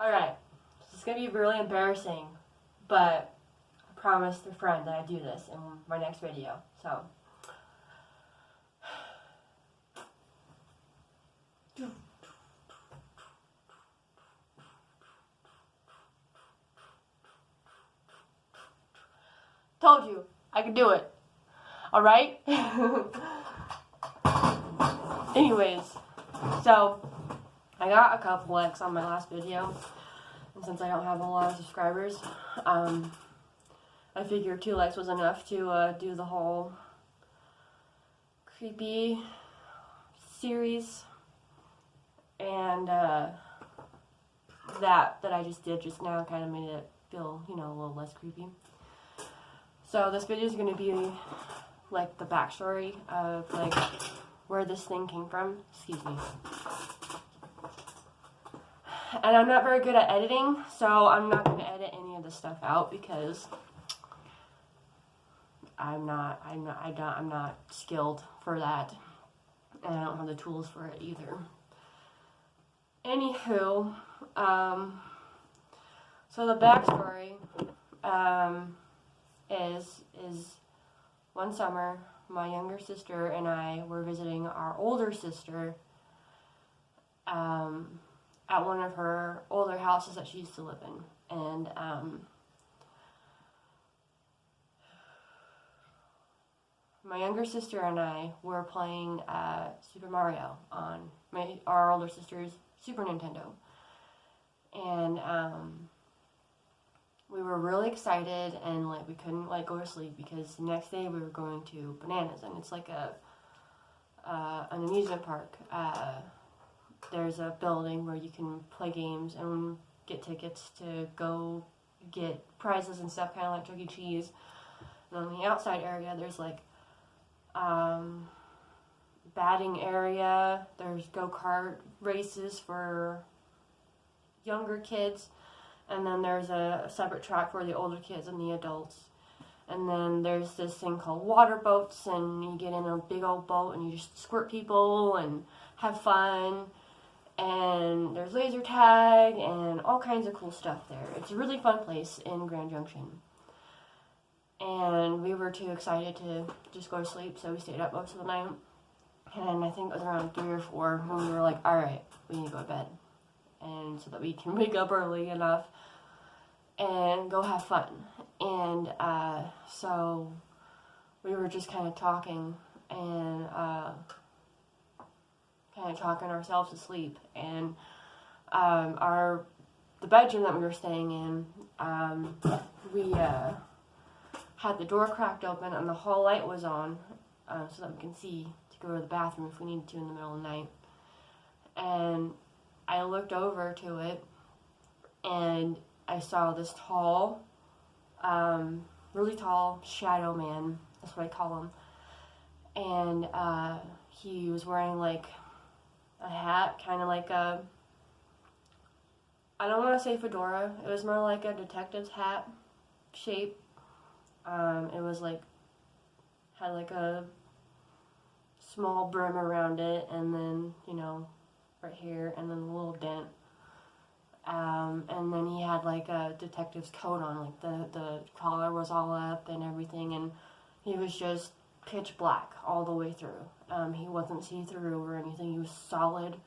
Alright, this is going to be really embarrassing, but I promised a friend that I'd do this in my next video, so. Told you, I could do it. Alright? Anyways, so I got a couple likes on my last video, and since I don't have a lot of subscribers, I figured 2 likes was enough to do the whole creepy series, and that I just did just now kind of made it feel, you know, a little less creepy. So this video is going to be like the backstory of like where this thing came from. Excuse me. And I'm not very good at editing, so I'm not going to edit any of this stuff out because I'm not skilled for that, and I don't have the tools for it either. Anywho, so the backstory is one summer, my younger sister and I were visiting our older sister at one of her older houses that she used to live in, and my younger sister and I were playing Super Mario on our older sister's Super Nintendo, and we were really excited, and like we couldn't like go to sleep because the next day we were going to Bananas, and it's like an amusement park. There's a building where you can play games and get tickets to go get prizes and stuff, kind of like Chuck E. Cheese. And on the outside area, there's like batting area. There's go-kart races for younger kids. And then there's a separate track for the older kids and the adults. And then there's this thing called water boats, and you get in a big old boat and you just squirt people and have fun. And there's laser tag and all kinds of cool stuff there. It's a really fun place in Grand Junction. And we were too excited to just go to sleep, so we stayed up most of the night. And I think it was around 3 or 4 when we were like, alright, we need to go to bed. And so that we can wake up early enough and go have fun. And so we were just kind of talking and talking ourselves to sleep. And the bedroom that we were staying in, we had the door cracked open and the hall light was on, so that we can see to go to the bathroom if we needed to in the middle of the night. And I looked over to it, and I saw this tall, really tall shadow man. That's what I call him. And he was wearing like a hat, kind of like a, I don't want to say fedora. It was more like a detective's hat shape. It was like, had like a small brim around it, and then, you know, right here, and then a little dent. And then he had like a detective's coat on, like the collar was all up and everything, and he was just pitch black all the way through. He wasn't see-through or anything, he was solid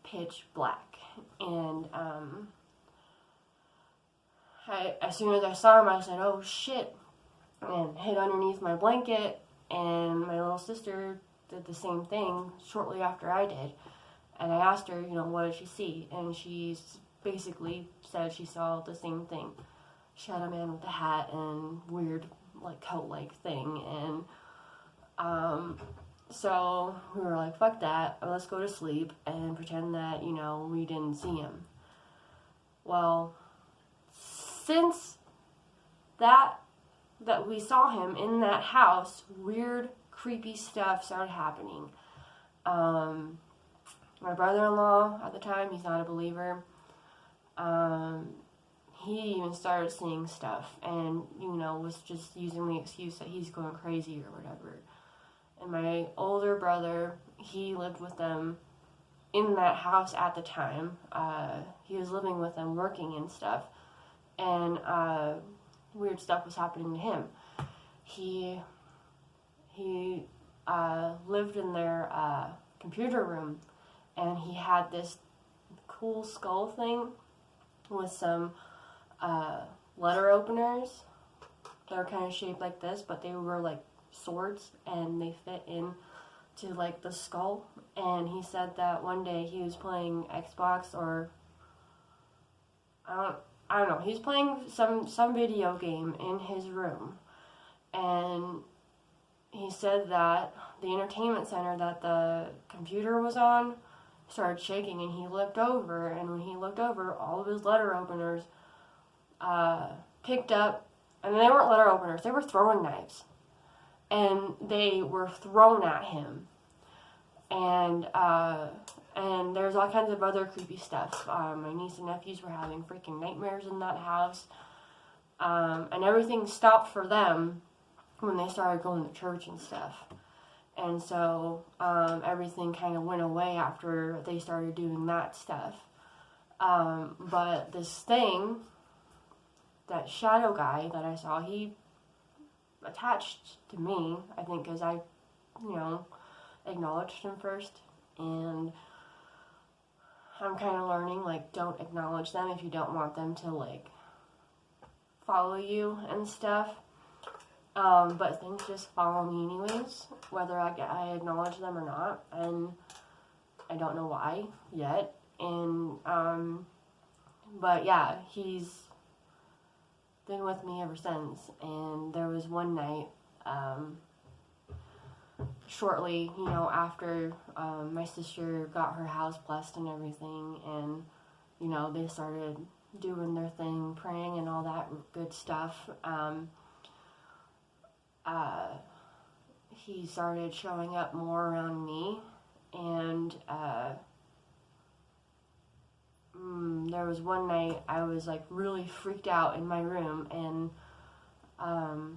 pitch black. And as soon as I saw him, I said, oh shit, and hid underneath my blanket, and my little sister did the same thing shortly after I did. And I asked her, you know, what did she see? And she basically said she saw the same thing. Shadow man with a hat and weird, like, coat-like thing. And so we were like, fuck that, let's go to sleep and pretend that, you know, we didn't see him. Well, since that we saw him in that house, weird, creepy stuff started happening. My brother-in-law at the time, he's not a believer, he even started seeing stuff and, you know, was just using the excuse that he's going crazy or whatever. And my older brother, he lived with them in that house at the time. he was living with them, working and stuff, and weird stuff was happening to him. He lived in their computer room, and he had this cool skull thing with some letter openers. They were kind of shaped like this, but they were like swords, and they fit in to like the skull. And he said that one day he was playing Xbox, or I don't know, he was playing some video game in his room, and he said that the entertainment center that the computer was on started shaking, and he looked over, and when he looked over, all of his letter openers picked up, and they weren't letter openers, they were throwing knives, and they were thrown at him, and there's all kinds of other creepy stuff. My niece and nephews were having freaking nightmares in that house, and everything stopped for them when they started going to church and stuff. And so everything kind of went away after they started doing that stuff. But this thing, that shadow guy that I saw, he attached to me, I think, because I, acknowledged him first. And I'm kind of learning, like, don't acknowledge them if you don't want them to, like, follow you and stuff. But things just follow me anyways, whether I acknowledge them or not, and I don't know why yet. And but yeah, he's been with me ever since. And there was one night, shortly, after my sister got her house blessed and everything, and they started doing their thing, praying and all that good stuff. He started showing up more around me, and there was one night I was like really freaked out in my room, and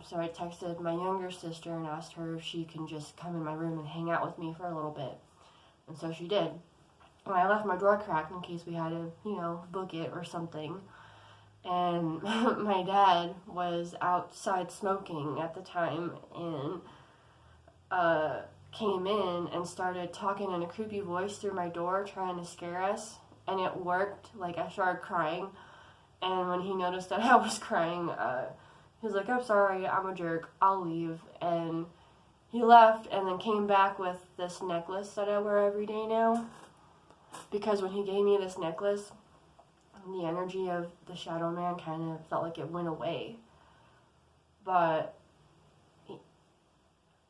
so I texted my younger sister and asked her if she can just come in my room and hang out with me for a little bit, and so she did. And I left my door cracked in case we had to, book it or something. And my dad was outside smoking at the time, and came in and started talking in a creepy voice through my door, trying to scare us. And it worked. Like, I started crying, and when he noticed that I was crying, he was like, "I'm sorry, I'm a jerk, I'll leave." And he left, and then came back with this necklace that I wear every day now. Because when he gave me this necklace, the energy of the shadow man kind of felt like it went away. But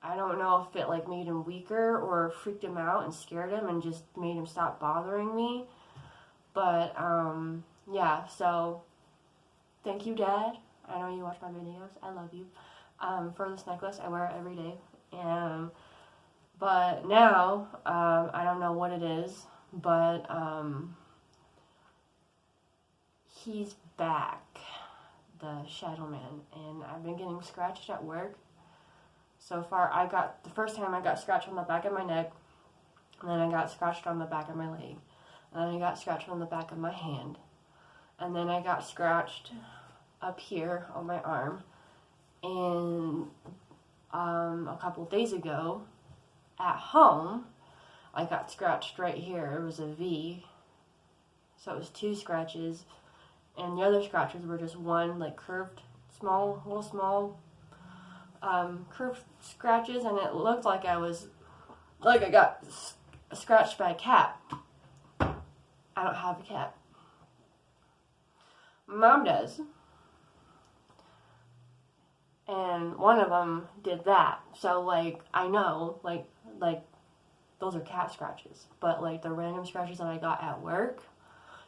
I don't know if it like made him weaker or freaked him out and scared him and just made him stop bothering me. But yeah, so thank you, Dad. I know you watch my videos. I love you. For this necklace, I wear it every day. But now, I don't know what it is, but he's back, the shadow man, and I've been getting scratched at work. So far, the first time I got scratched on the back of my neck, and then I got scratched on the back of my leg, and then I got scratched on the back of my hand, and then I got scratched up here on my arm, and a couple days ago, at home, I got scratched right here. It was a V, so it was 2 scratches, and the other scratches were just one, like, curved, little small, curved scratches, and it looked like I got scratched by a cat. I don't have a cat. Mom does. And one of them did that. So, like, I know, like, those are cat scratches. But, like, the random scratches that I got at work,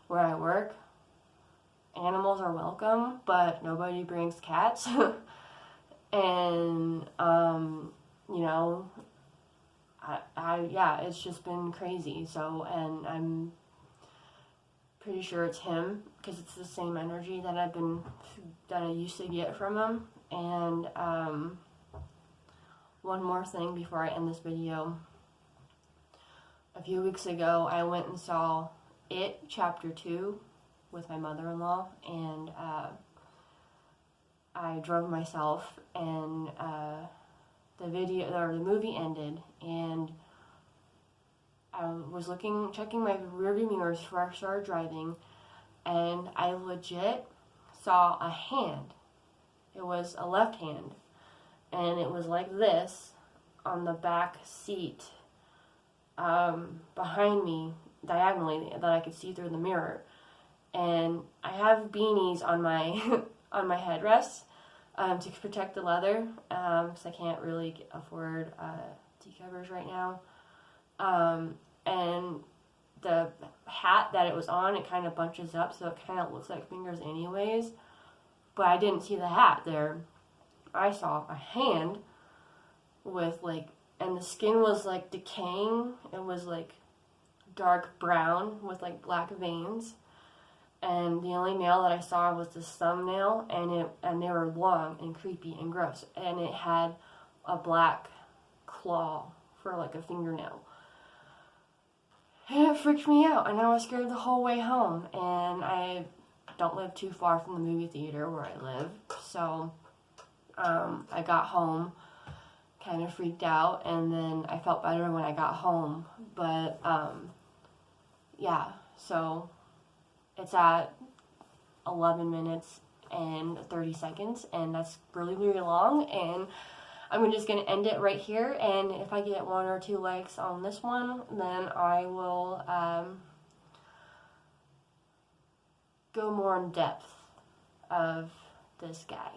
where I work, animals are welcome, but nobody brings cats. And, yeah, it's just been crazy. So, and I'm pretty sure it's him, because it's the same energy that I used to get from him. And, one more thing before I end this video. A few weeks ago, I went and saw It, Chapter 2, with my mother-in-law, and I drove myself, and the movie ended, and I was checking my rearview mirrors before I started driving, and I legit saw a hand. It was a left hand, and it was like this on the back seat behind me, diagonally, that I could see through the mirror. And I have beanies on my on my headrest to protect the leather, because I can't really afford tea covers right now. And the hat that it was on, it kind of bunches up, so it kind of looks like fingers anyways. But I didn't see the hat there. I saw a hand with and the skin was decaying. It was dark brown with black veins. And the only nail that I saw was this thumbnail, and they were long and creepy and gross. And it had a black claw for a fingernail. And it freaked me out, and I was scared the whole way home. And I don't live too far from the movie theater where I live, so I got home kind of freaked out, and then I felt better when I got home. But yeah, so it's at 11 minutes and 30 seconds, and that's really, really long, and I'm just going to end it right here, and if I get 1 or 2 likes on this one, then I will go more in depth of this guy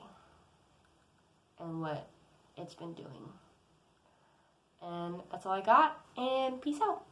and what it's been doing. And that's all I got, and peace out.